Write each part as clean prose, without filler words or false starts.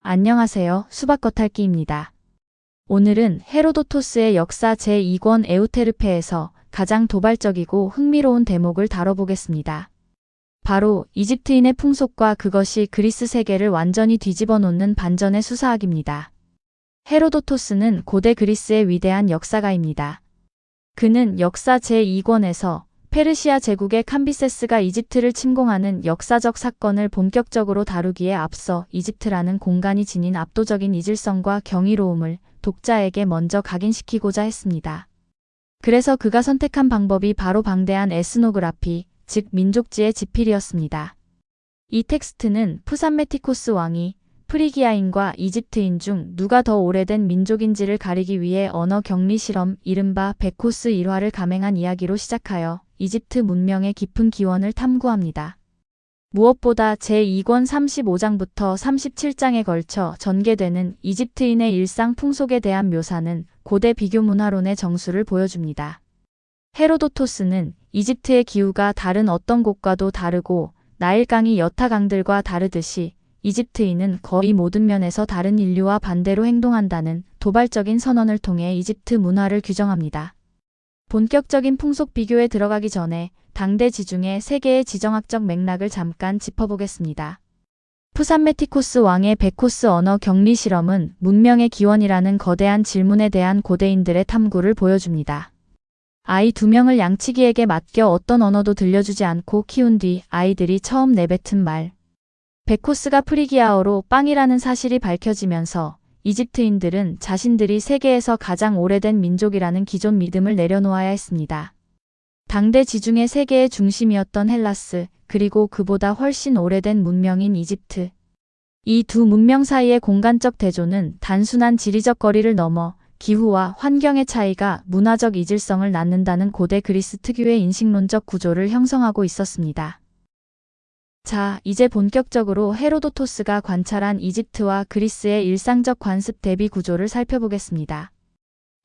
안녕하세요. 수박 겉핥기입니다. 오늘은 헤로도토스의 역사 제2권 에우테르페에서 가장 도발적이고 흥미로운 대목을 다뤄보겠습니다. 바로 이집트인의 풍속과 그것이 그리스 세계를 완전히 뒤집어 놓는 반전의 수사학입니다. 헤로도토스는 고대 그리스의 위대한 역사가입니다. 그는 역사 제2권에서 페르시아 제국의 캄비세스가 이집트를 침공하는 역사적 사건을 본격적으로 다루기에 앞서 이집트라는 공간이 지닌 압도적인 이질성과 경이로움을 독자에게 먼저 각인시키고자 했습니다. 그래서 그가 선택한 방법이 바로 방대한 에스노그라피, 즉 민족지의 집필이었습니다. 이 텍스트는 푸산메티코스 왕이 프리기아인과 이집트인 중 누가 더 오래된 민족인지를 가리기 위해 언어 격리 실험 이른바 베코스 일화를 감행한 이야기로 시작하여 이집트 문명의 깊은 기원을 탐구합니다. 무엇보다 제2권 35장부터 37장에 걸쳐 전개되는 이집트인의 일상 풍속에 대한 묘사는 고대 비교 문화론의 정수를 보여줍니다. 헤로도토스는 이집트의 기후가 다른 어떤 곳과도 다르고 나일강이 여타 강들과 다르듯이 이집트인은 거의 모든 면에서 다른 인류와 반대로 행동한다는 도발적인 선언을 통해 이집트 문화를 규정합니다. 본격적인 풍속 비교에 들어가기 전에 당대 지중해 세계의 지정학적 맥락을 잠깐 짚어보겠습니다. 푸산메티코스 왕의 베코스 언어 격리 실험은 문명의 기원이라는 거대한 질문에 대한 고대인들의 탐구를 보여줍니다. 아이 2명을 양치기에게 맡겨 어떤 언어도 들려주지 않고 키운 뒤 아이들이 처음 내뱉은 말. 베코스가 프리기아어로 빵이라는 사실이 밝혀지면서 이집트인들은 자신들이 세계에서 가장 오래된 민족이라는 기존 믿음을 내려놓아야 했습니다. 당대 지중해 세계의 중심이었던 헬라스, 그리고 그보다 훨씬 오래된 문명인 이집트. 이 두 문명 사이의 공간적 대조는 단순한 지리적 거리를 넘어 기후와 환경의 차이가 문화적 이질성을 낳는다는 고대 그리스 특유의 인식론적 구조를 형성하고 있었습니다. 자, 이제 본격적으로 헤로도토스가 관찰한 이집트와 그리스의 일상적 관습 대비 구조를 살펴보겠습니다.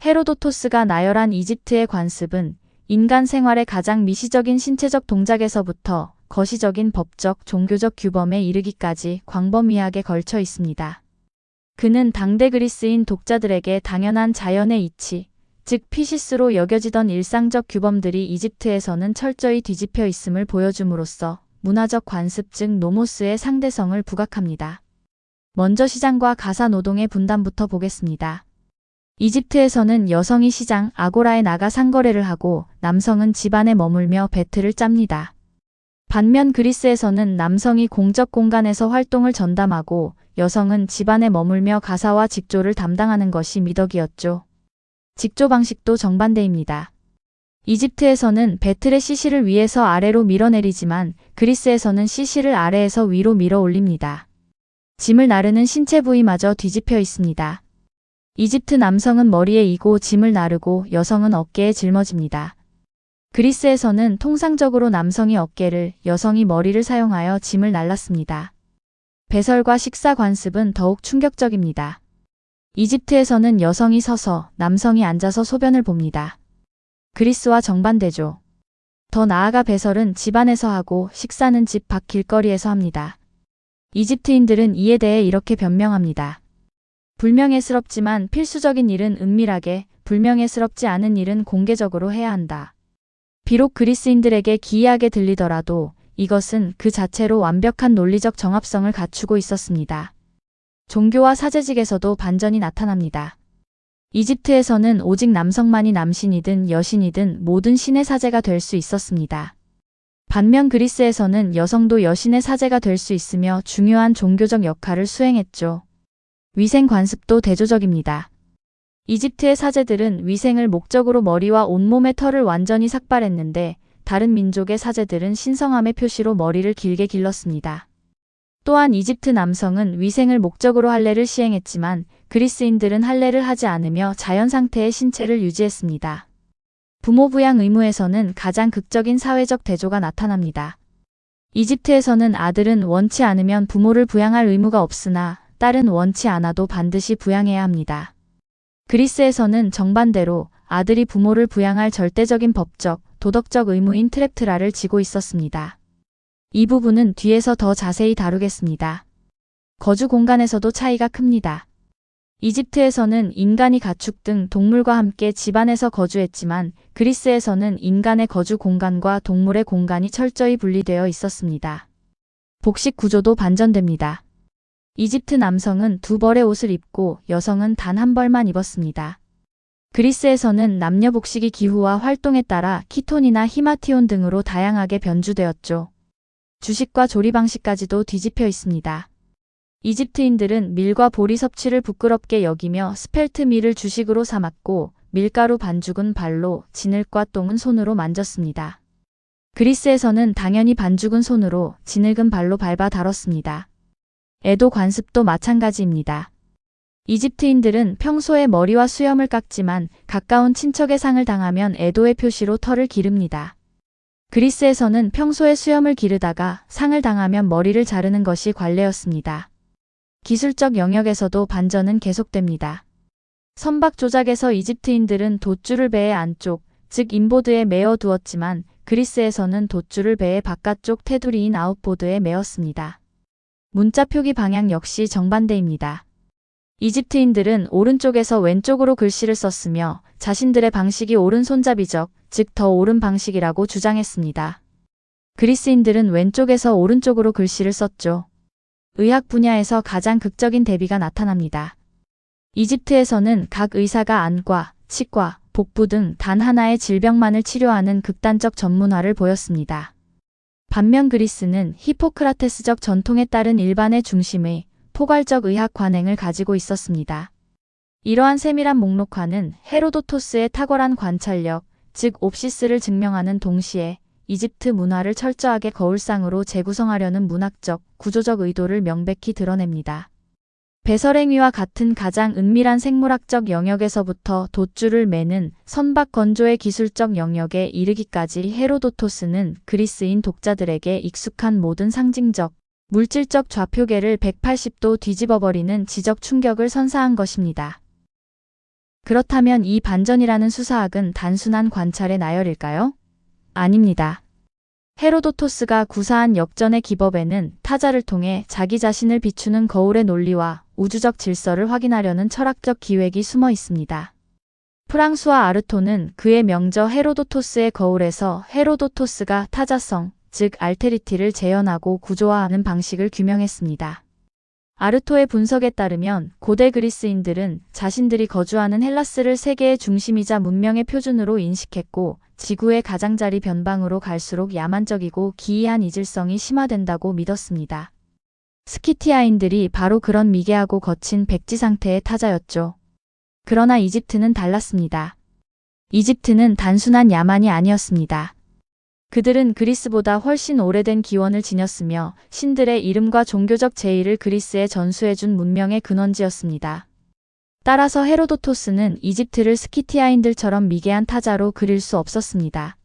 헤로도토스가 나열한 이집트의 관습은 인간 생활의 가장 미시적인 신체적 동작에서부터 거시적인 법적, 종교적 규범에 이르기까지 광범위하게 걸쳐 있습니다. 그는 당대 그리스인 독자들에게 당연한 자연의 이치, 즉 피시스로 여겨지던 일상적 규범들이 이집트에서는 철저히 뒤집혀 있음을 보여줌으로써 문화적 관습 즉 노모스의 상대성을 부각합니다. 먼저 시장과 가사 노동의 분담부터 보겠습니다. 이집트에서는 여성이 시장, 아고라에 나가 상거래를 하고 남성은 집안에 머물며 배틀을 짭니다. 반면 그리스에서는 남성이 공적 공간에서 활동을 전담하고 여성은 집안에 머물며 가사와 직조를 담당하는 것이 미덕이었죠. 직조 방식도 정반대입니다. 이집트에서는 배틀의 시시를 위에서 아래로 밀어내리지만 그리스에서는 시시를 아래에서 위로 밀어 올립니다. 짐을 나르는 신체 부위마저 뒤집혀 있습니다. 이집트 남성은 머리에 이고 짐을 나르고 여성은 어깨에 짊어집니다. 그리스에서는 통상적으로 남성이 어깨를, 여성이 머리를 사용하여 짐을 날랐습니다. 배설과 식사 관습은 더욱 충격적입니다. 이집트에서는 여성이 서서, 남성이 앉아서 소변을 봅니다. 그리스와 정반대죠. 더 나아가 배설은 집안에서 하고 식사는 집 밖 길거리에서 합니다. 이집트인들은 이에 대해 이렇게 변명합니다. 불명예스럽지만 필수적인 일은 은밀하게, 불명예스럽지 않은 일은 공개적으로 해야 한다. 비록 그리스인들에게 기이하게 들리더라도 이것은 그 자체로 완벽한 논리적 정합성을 갖추고 있었습니다. 종교와 사제직에서도 반전이 나타납니다. 이집트에서는 오직 남성만이 남신이든 여신이든 모든 신의 사제가 될 수 있었습니다. 반면 그리스에서는 여성도 여신의 사제가 될 수 있으며 중요한 종교적 역할을 수행했죠. 위생 관습도 대조적입니다. 이집트의 사제들은 위생을 목적으로 머리와 온몸의 털을 완전히 삭발했는데 다른 민족의 사제들은 신성함의 표시로 머리를 길게 길렀습니다. 또한 이집트 남성은 위생을 목적으로 할례를 시행했지만 그리스인들은 할례를 하지 않으며 자연 상태의 신체를 유지했습니다. 부모 부양 의무에서는 가장 극적인 사회적 대조가 나타납니다. 이집트에서는 아들은 원치 않으면 부모를 부양할 의무가 없으나 딸은 원치 않아도 반드시 부양해야 합니다. 그리스에서는 정반대로 아들이 부모를 부양할 절대적인 법적, 도덕적 의무인 트랩트라를 지고 있었습니다. 이 부분은 뒤에서 더 자세히 다루겠습니다. 거주 공간에서도 차이가 큽니다. 이집트에서는 인간이 가축 등 동물과 함께 집안에서 거주했지만 그리스에서는 인간의 거주 공간과 동물의 공간이 철저히 분리되어 있었습니다. 복식 구조도 반전됩니다. 이집트 남성은 두 벌의 옷을 입고 여성은 단 한 벌만 입었습니다. 그리스에서는 남녀 복식이 기후와 활동에 따라 키톤이나 히마티온 등으로 다양하게 변주되었죠. 주식과 조리 방식까지도 뒤집혀 있습니다. 이집트인들은 밀과 보리 섭취를 부끄럽게 여기며 스펠트 밀을 주식으로 삼았고 밀가루 반죽은 발로, 진흙과 똥은 손으로 만졌습니다. 그리스에서는 당연히 반죽은 손으로, 진흙은 발로 밟아 다뤘습니다. 애도 관습도 마찬가지입니다. 이집트인들은 평소에 머리와 수염을 깎지만 가까운 친척의 상을 당하면 애도의 표시로 털을 기릅니다. 그리스에서는 평소에 수염을 기르다가 상을 당하면 머리를 자르는 것이 관례였습니다. 기술적 영역에서도 반전은 계속됩니다. 선박 조작에서 이집트인들은 돛줄을 배의 안쪽, 즉 인보드에 메어 두었지만 그리스에서는 돛줄을 배의 바깥쪽 테두리인 아웃보드에 메었습니다. 문자 표기 방향 역시 정반대입니다. 이집트인들은 오른쪽에서 왼쪽으로 글씨를 썼으며 자신들의 방식이 옳은 손잡이적, 즉 더 옳은 방식이라고 주장했습니다. 그리스인들은 왼쪽에서 오른쪽으로 글씨를 썼죠. 의학 분야에서 가장 극적인 대비가 나타납니다. 이집트에서는 각 의사가 안과, 치과, 복부 등 단 하나의 질병만을 치료하는 극단적 전문화를 보였습니다. 반면 그리스는 히포크라테스적 전통에 따른 일반의 중심의 포괄적 의학 관행을 가지고 있었습니다. 이러한 세밀한 목록화는 헤로도토스의 탁월한 관찰력, 즉 옵시스를 증명하는 동시에 이집트 문화를 철저하게 거울상으로 재구성하려는 문학적, 구조적 의도를 명백히 드러냅니다. 배설행위와 같은 가장 은밀한 생물학적 영역에서부터 돛줄을 매는 선박 건조의 기술적 영역에 이르기까지 헤로도토스는 그리스인 독자들에게 익숙한 모든 상징적, 물질적 좌표계를 180도 뒤집어버리는 지적 충격을 선사한 것입니다. 그렇다면 이 반전이라는 수사학은 단순한 관찰의 나열일까요? 아닙니다. 헤로도토스가 구사한 역전의 기법에는 타자를 통해 자기 자신을 비추는 거울의 논리와 우주적 질서를 확인하려는 철학적 기획이 숨어 있습니다. 프랑수와 아르토는 그의 명저 헤로도토스의 거울에서 헤로도토스가 타자성, 즉 알테리티를 재현하고 구조화하는 방식을 규명했습니다. 아르토의 분석에 따르면 고대 그리스인들은 자신들이 거주하는 헬라스를 세계의 중심이자 문명의 표준으로 인식했고 지구의 가장자리 변방으로 갈수록 야만적이고 기이한 이질성이 심화된다고 믿었습니다. 스키티아인들이 바로 그런 미개하고 거친 백지 상태의 타자였죠. 그러나 이집트는 달랐습니다. 이집트는 단순한 야만이 아니었습니다. 그들은 그리스보다 훨씬 오래된 기원을 지녔으며 신들의 이름과 종교적 제의를 그리스에 전수해준 문명의 근원지였습니다. 따라서 헤로도토스는 이집트를 스키티아인들처럼 미개한 타자로 그릴 수 없었습니다.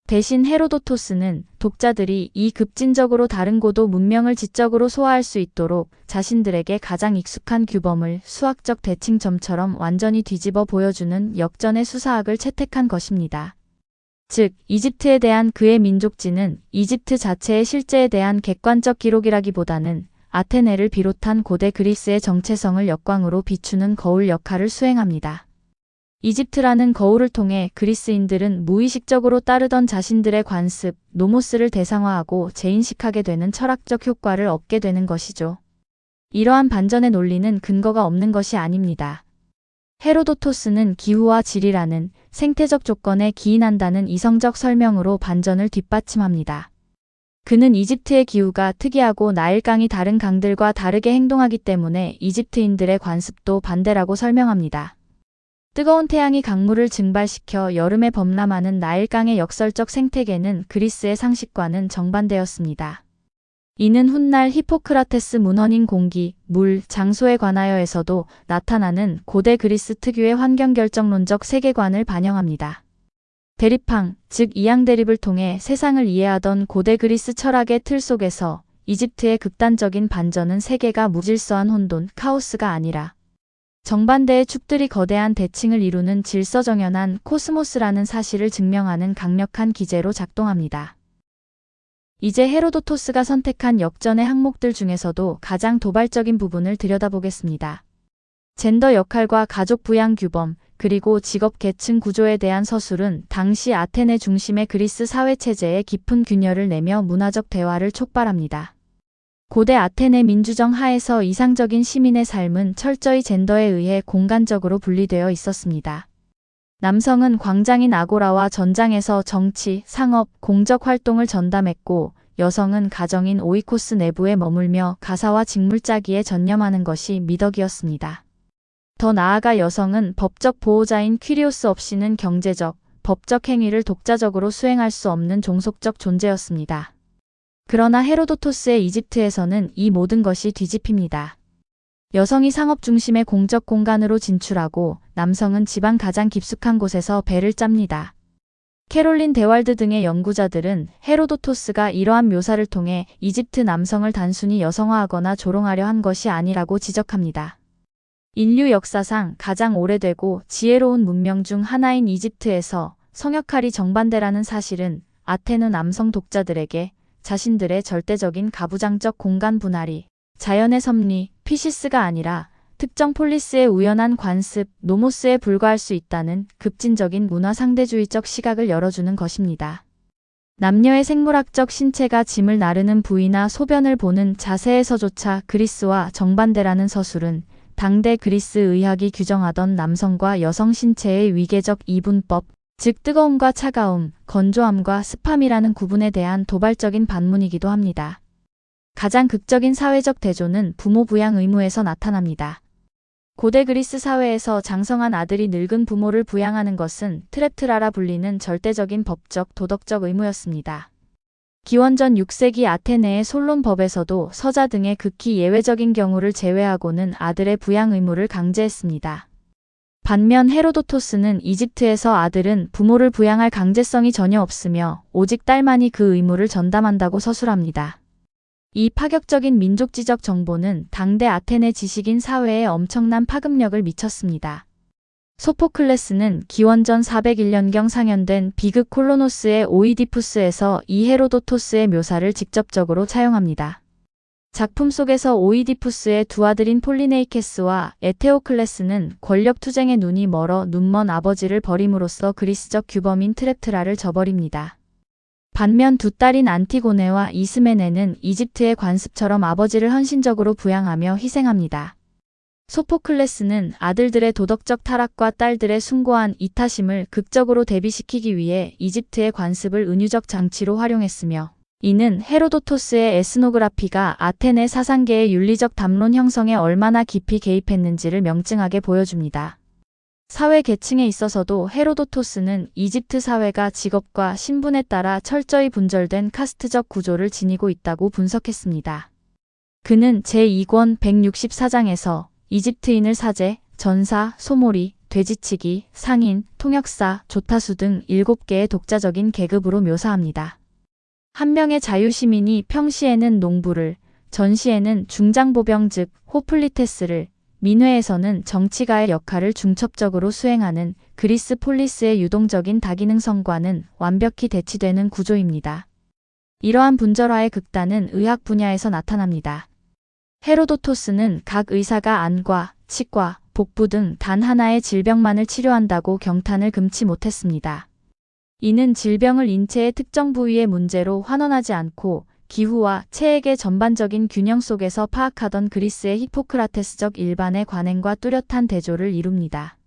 대신 헤로도토스는 독자들이 이 급진적으로 다른 고도 문명을 지적으로 소화할 수 있도록 자신들에게 가장 익숙한 규범을 수학적 대칭점처럼 완전히 뒤집어 보여주는 역전의 수사학을 채택한 것입니다. 즉, 이집트에 대한 그의 민족지는 이집트 자체의 실제에 대한 객관적 기록이라기보다는 아테네를 비롯한 고대 그리스의 정체성을 역광으로 비추는 거울 역할을 수행합니다. 이집트라는 거울을 통해 그리스인들은 무의식적으로 따르던 자신들의 관습, 노모스를 대상화하고 재인식하게 되는 철학적 효과를 얻게 되는 것이죠. 이러한 반전의 논리는 근거가 없는 것이 아닙니다. 헤로도토스는 기후와 질이라는 생태적 조건에 기인한다는 이성적 설명으로 반전을 뒷받침합니다. 그는 이집트의 기후가 특이하고 나일강이 다른 강들과 다르게 행동하기 때문에 이집트인들의 관습도 반대라고 설명합니다. 뜨거운 태양이 강물을 증발시켜 여름에 범람하는 나일강의 역설적 생태계는 그리스의 상식과는 정반대였습니다. 이는 훗날 히포크라테스 문헌인 공기, 물, 장소에 관하여에서도 나타나는 고대 그리스 특유의 환경결정론적 세계관을 반영합니다. 대립항, 즉 이양대립을 통해 세상을 이해하던 고대 그리스 철학의 틀 속에서 이집트의 극단적인 반전은 세계가 무질서한 혼돈, 카오스가 아니라 정반대의 축들이 거대한 대칭을 이루는 질서정연한 코스모스라는 사실을 증명하는 강력한 기제로 작동합니다. 이제 헤로도토스가 선택한 역전의 항목들 중에서도 가장 도발적인 부분을 들여다보겠습니다. 젠더 역할과 가족 부양 규범, 그리고 직업 계층 구조에 대한 서술은 당시 아테네 중심의 그리스 사회체제에 깊은 균열을 내며 문화적 대화를 촉발합니다. 고대 아테네 민주정 하에서 이상적인 시민의 삶은 철저히 젠더에 의해 공간적으로 분리되어 있었습니다. 남성은 광장인 아고라와 전장에서 정치, 상업, 공적 활동을 전담했고 여성은 가정인 오이코스 내부에 머물며 가사와 직물 짜기에 전념하는 것이 미덕이었습니다. 더 나아가 여성은 법적 보호자인 퀴리오스 없이는 경제적, 법적 행위를 독자적으로 수행할 수 없는 종속적 존재였습니다. 그러나 헤로도토스의 이집트에서는 이 모든 것이 뒤집힙니다. 여성이 상업 중심의 공적 공간으로 진출하고 남성은 집안 가장 깊숙한 곳에서 배를 짭니다. 캐롤린 데왈드 등의 연구자들은 헤로도토스가 이러한 묘사를 통해 이집트 남성을 단순히 여성화하거나 조롱하려 한 것이 아니라고 지적합니다. 인류 역사상 가장 오래되고 지혜로운 문명 중 하나인 이집트에서 성역할이 정반대라는 사실은 아테네 남성 독자들에게 자신들의 절대적인 가부장적 공간 분할이 자연의 섭리, 피시스가 아니라 특정 폴리스의 우연한 관습, 노모스에 불과할 수 있다는 급진적인 문화 상대주의적 시각을 열어주는 것입니다. 남녀의 생물학적 신체가 짐을 나르는 부위나 소변을 보는 자세에서조차 그리스와 정반대라는 서술은 당대 그리스 의학이 규정하던 남성과 여성 신체의 위계적 이분법, 즉 뜨거움과 차가움, 건조함과 습함이라는 구분에 대한 도발적인 반문이기도 합니다. 가장 극적인 사회적 대조는 부모 부양 의무에서 나타납니다. 고대 그리스 사회에서 장성한 아들이 늙은 부모를 부양하는 것은 트랩트라라 불리는 절대적인 법적, 도덕적 의무였습니다. 기원전 6세기 아테네의 솔론법에서도 서자 등의 극히 예외적인 경우를 제외하고는 아들의 부양 의무를 강제했습니다. 반면 헤로도토스는 이집트에서 아들은 부모를 부양할 강제성이 전혀 없으며 오직 딸만이 그 의무를 전담한다고 서술합니다. 이 파격적인 민족지적 정보는 당대 아테네 지식인 사회에 엄청난 파급력을 미쳤습니다. 소포클레스는 기원전 401년경 상연된 비극 콜로노스의 오이디푸스에서 이 헤로도토스의 묘사를 직접적으로 차용합니다. 작품 속에서 오이디푸스의 두 아들인 폴리네이케스와 에테오클레스는 권력 투쟁에 눈이 멀어 눈먼 아버지를 버림으로써 그리스적 규범인 트랩트라를 저버립니다. 반면 두 딸인 안티고네와 이스메네는 이집트의 관습처럼 아버지를 헌신적으로 부양하며 희생합니다. 소포클레스는 아들들의 도덕적 타락과 딸들의 숭고한 이타심을 극적으로 대비시키기 위해 이집트의 관습을 은유적 장치로 활용했으며 이는 헤로도토스의 에스노그라피가 아테네 사상계의 윤리적 담론 형성에 얼마나 깊이 개입했는지를 명증하게 보여줍니다. 사회 계층에 있어서도 헤로도토스는 이집트 사회가 직업과 신분에 따라 철저히 분절된 카스트적 구조를 지니고 있다고 분석했습니다. 그는 제2권 164장에서 이집트인을 사제, 전사, 소몰이, 돼지치기, 상인, 통역사, 조타수 등 7개의 독자적인 계급으로 묘사합니다. 한 명의 자유시민이 평시에는 농부를, 전시에는 중장보병 즉 호플리테스를, 민회에서는 정치가의 역할을 중첩적으로 수행하는 그리스 폴리스의 유동적인 다기능성과는 완벽히 대치되는 구조입니다. 이러한 분절화의 극단은 의학 분야에서 나타납니다. 헤로도토스는 각 의사가 안과, 치과, 복부 등 단 하나의 질병만을 치료한다고 경탄을 금치 못했습니다. 이는 질병을 인체의 특정 부위의 문제로 환원하지 않고 기후와 체액의 전반적인 균형 속에서 파악하던 그리스의 히포크라테스적 일반의 관행과 뚜렷한 대조를 이룹니다.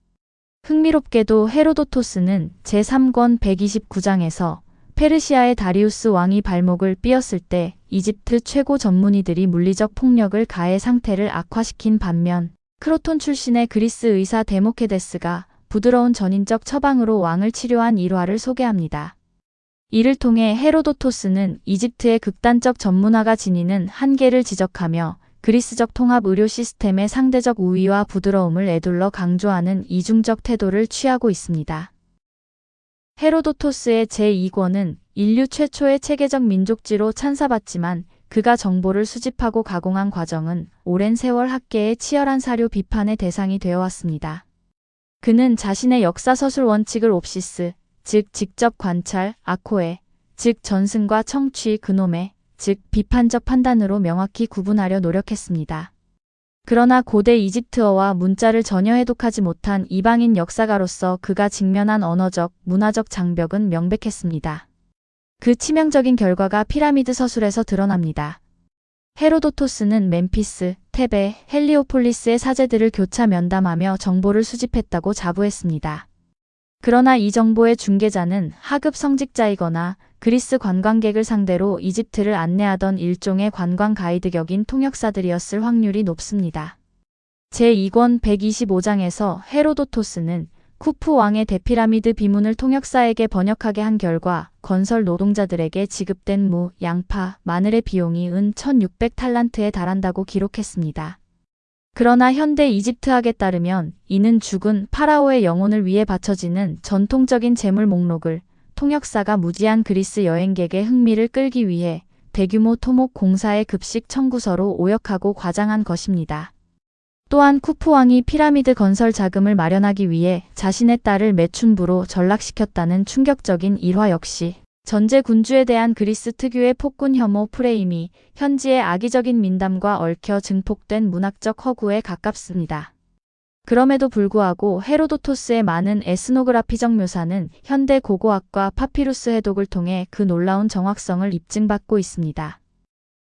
흥미롭게도 헤로도토스는 제3권 129장에서 페르시아의 다리우스 왕이 발목을 삐었을 때 이집트 최고 전문의들이 물리적 폭력을 가해 상태를 악화시킨 반면 크로톤 출신의 그리스 의사 데모케데스가 부드러운 전인적 처방으로 왕을 치료한 일화를 소개합니다. 이를 통해 헤로도토스는 이집트의 극단적 전문화가 지니는 한계를 지적하며 그리스적 통합 의료 시스템의 상대적 우위와 부드러움을 에둘러 강조하는 이중적 태도를 취하고 있습니다. 헤로도토스의 제2권은 인류 최초의 체계적 민족지로 찬사받지만 그가 정보를 수집하고 가공한 과정은 오랜 세월 학계의 치열한 사료 비판의 대상이 되어왔습니다. 그는 자신의 역사서술 원칙을 옵시스, 즉 직접 관찰, 아코에, 즉 전승과 청취, 근엄해, 즉 비판적 판단으로 명확히 구분하려 노력했습니다. 그러나 고대 이집트어와 문자를 전혀 해독하지 못한 이방인 역사가로서 그가 직면한 언어적, 문화적 장벽은 명백했습니다. 그 치명적인 결과가 피라미드 서술에서 드러납니다. 헤로도토스는 멤피스, 테베, 헬리오폴리스의 사제들을 교차 면담하며 정보를 수집했다고 자부했습니다. 그러나 이 정보의 중개자는 하급 성직자이거나 그리스 관광객을 상대로 이집트를 안내하던 일종의 관광 가이드 격인 통역사들이었을 확률이 높습니다. 제2권 125장에서 헤로도토스는 쿠프 왕의 대피라미드 비문을 통역사에게 번역하게 한 결과 건설 노동자들에게 지급된 무, 양파, 마늘의 비용이 은 1600탈란트에 달한다고 기록했습니다. 그러나 현대 이집트학에 따르면 이는 죽은 파라오의 영혼을 위해 바쳐지는 전통적인 제물 목록을 통역사가 무지한 그리스 여행객의 흥미를 끌기 위해 대규모 토목 공사의 급식 청구서로 오역하고 과장한 것입니다. 또한 쿠프 왕이 피라미드 건설 자금을 마련하기 위해 자신의 딸을 매춘부로 전락시켰다는 충격적인 일화 역시 전제 군주에 대한 그리스 특유의 폭군 혐오 프레임이 현지의 악의적인 민담과 얽혀 증폭된 문학적 허구에 가깝습니다. 그럼에도 불구하고 헤로도토스의 많은 에스노그라피적 묘사는 현대 고고학과 파피루스 해독을 통해 그 놀라운 정확성을 입증받고 있습니다.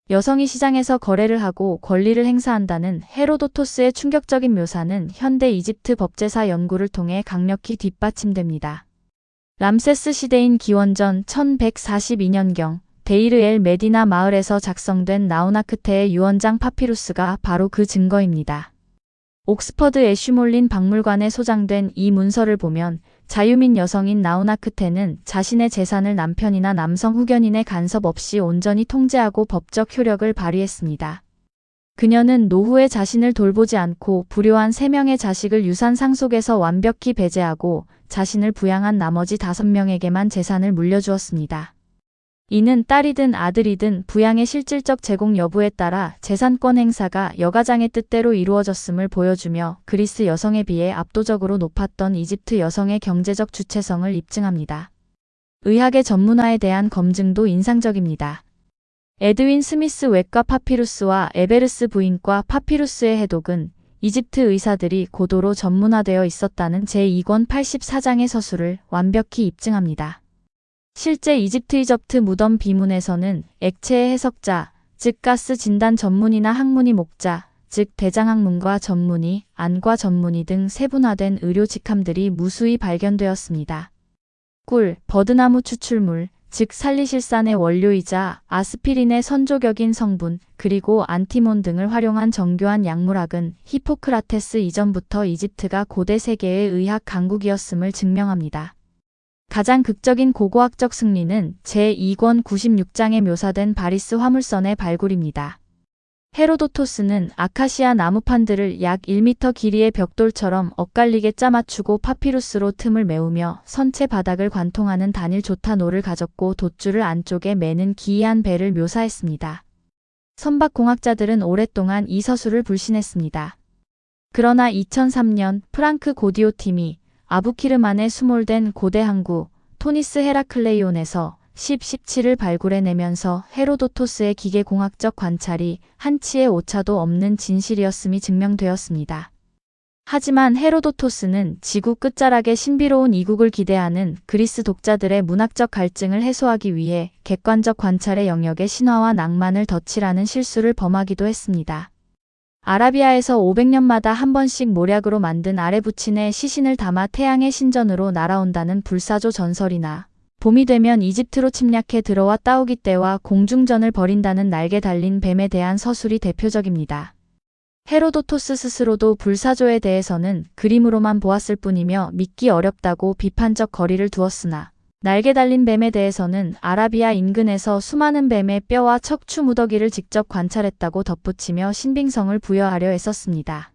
여성이 시장에서 거래를 하고 권리를 행사한다는 헤로도토스의 충격적인 묘사는 현대 이집트 법제사 연구를 통해 강력히 뒷받침됩니다. 람세스 시대인 기원전 1142년경 데이르 엘 메디나 마을에서 작성된 나우나크테의 유언장 파피루스가 바로 그 증거입니다. 옥스퍼드 애쉬몰린 박물관에 소장된 이 문서를 보면 자유민 여성인 나우나크테는 자신의 재산을 남편이나 남성 후견인의 간섭 없이 온전히 통제하고 법적 효력을 발휘했습니다. 그녀는 노후에 자신을 돌보지 않고 불효한 3명의 자식을 유산 상속에서 완벽히 배제하고 자신을 부양한 나머지 5명에게만 재산을 물려주었습니다. 이는 딸이든 아들이든 부양의 실질적 제공 여부에 따라 재산권 행사가 여가장의 뜻대로 이루어졌음을 보여주며 그리스 여성에 비해 압도적으로 높았던 이집트 여성의 경제적 주체성을 입증합니다. 의학의 전문화에 대한 검증도 인상적입니다. 에드윈 스미스 외과 파피루스와 에베르스 부인과 파피루스의 해독은 이집트 의사들이 고도로 전문화되어 있었다는 제2권 84장의 서술을 완벽히 입증합니다. 실제 이집트 이접트 무덤 비문에서는 액체의 해석자, 즉 가스 진단 전문의나 학문의 목자, 즉 대장학문과 전문의, 안과 전문의 등 세분화된 의료 직함들이 무수히 발견되었습니다. 꿀, 버드나무 추출물, 즉 살리실산의 원료이자 아스피린의 선조격인 성분, 그리고 안티몬 등을 활용한 정교한 약물학은 히포크라테스 이전부터 이집트가 고대 세계의 의학 강국이었음을 증명합니다. 가장 극적인 고고학적 승리는 제2권 96장에 묘사된 바리스 화물선의 발굴입니다. 헤로도토스는 아카시아 나무판들을 약 1m 길이의 벽돌처럼 엇갈리게 짜맞추고 파피루스로 틈을 메우며 선체 바닥을 관통하는 단일 조타노를 가졌고 돛줄을 안쪽에 매는 기이한 배를 묘사했습니다. 선박공학자들은 오랫동안 이 서술을 불신했습니다. 그러나 2003년 프랑크 고디오 팀이 아부키르만에 수몰된 고대 항구 토니스 헤라클레이온에서 17을 발굴해내면서 헤로도토스의 기계공학적 관찰이 한치의 오차도 없는 진실이었음이 증명되었습니다. 하지만 헤로도토스는 지구 끝자락의 신비로운 이국을 기대하는 그리스 독자들의 문학적 갈증을 해소하기 위해 객관적 관찰의 영역에 신화와 낭만을 덧칠하는 실수를 범하기도 했습니다. 아라비아에서 500년마다 한 번씩 모략으로 만든 아레부친에 시신을 담아 태양의 신전으로 날아온다는 불사조 전설이나 봄이 되면 이집트로 침략해 들어와 따오기 때와 공중전을 벌인다는 날개 달린 뱀에 대한 서술이 대표적입니다. 헤로도토스 스스로도 불사조에 대해서는 그림으로만 보았을 뿐이며 믿기 어렵다고 비판적 거리를 두었으나 날개 달린 뱀에 대해서는 아라비아 인근에서 수많은 뱀의 뼈와 척추 무더기를 직접 관찰했다고 덧붙이며 신빙성을 부여하려 애썼습니다.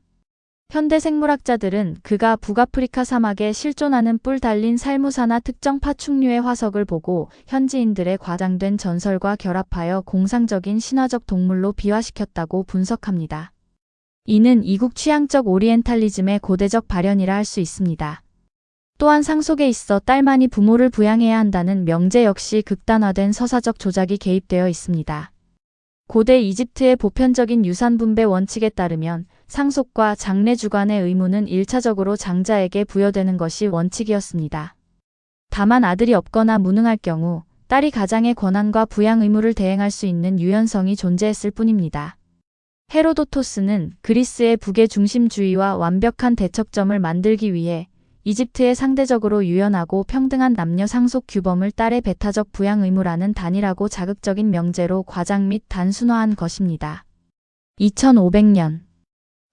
현대 생물학자들은 그가 북아프리카 사막에 실존하는 뿔 달린 살무사나 특정 파충류의 화석을 보고 현지인들의 과장된 전설과 결합하여 공상적인 신화적 동물로 비화시켰다고 분석합니다. 이는 이국 취향적 오리엔탈리즘의 고대적 발현이라 할 수 있습니다. 또한 상속에 있어 딸만이 부모를 부양해야 한다는 명제 역시 극단화된 서사적 조작이 개입되어 있습니다. 고대 이집트의 보편적인 유산분배 원칙에 따르면 상속과 장래 주관의 의무는 1차적으로 장자에게 부여되는 것이 원칙이었습니다. 다만 아들이 없거나 무능할 경우 딸이 가장의 권한과 부양 의무를 대행할 수 있는 유연성이 존재했을 뿐입니다. 헤로도토스는 그리스의 북의 중심주의와 완벽한 대척점을 만들기 위해 이집트의 상대적으로 유연하고 평등한 남녀 상속 규범을 딸의 배타적 부양 의무라는 단일하고 자극적인 명제로 과장 및 단순화한 것입니다. 2500년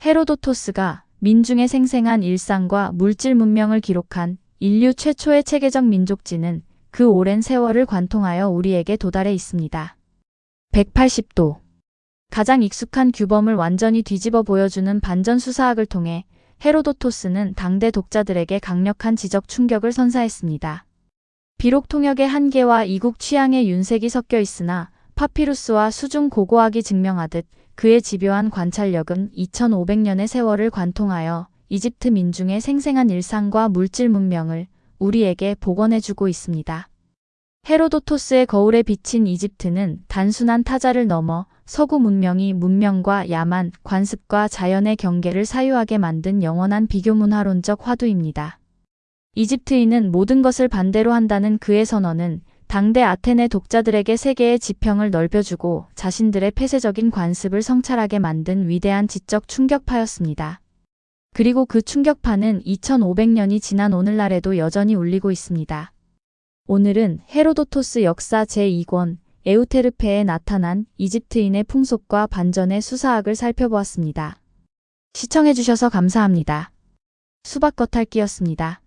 헤로도토스가 민중의 생생한 일상과 물질 문명을 기록한 인류 최초의 체계적 민족지는 그 오랜 세월을 관통하여 우리에게 도달해 있습니다. 180도 가장 익숙한 규범을 완전히 뒤집어 보여주는 반전 수사학을 통해 헤로도토스는 당대 독자들에게 강력한 지적 충격을 선사했습니다. 비록 통역의 한계와 이국 취향의 윤색이 섞여 있으나 파피루스와 수중 고고학이 증명하듯 그의 집요한 관찰력은 2500년의 세월을 관통하여 이집트 민중의 생생한 일상과 물질 문명을 우리에게 복원해주고 있습니다. 헤로도토스의 거울에 비친 이집트는 단순한 타자를 넘어 서구 문명이 문명과 야만, 관습과 자연의 경계를 사유하게 만든 영원한 비교문화론적 화두입니다. 이집트인은 모든 것을 반대로 한다는 그의 선언은 당대 아테네 독자들에게 세계의 지평을 넓혀주고 자신들의 폐쇄적인 관습을 성찰하게 만든 위대한 지적 충격파였습니다. 그리고 그 충격파는 2500년이 지난 오늘날에도 여전히 울리고 있습니다. 오늘은 헤로도토스 역사 제2권 에우테르페에 나타난 이집트인의 풍속과 반전의 수사학을 살펴보았습니다. 시청해주셔서 감사합니다. 수박겉핥기였습니다.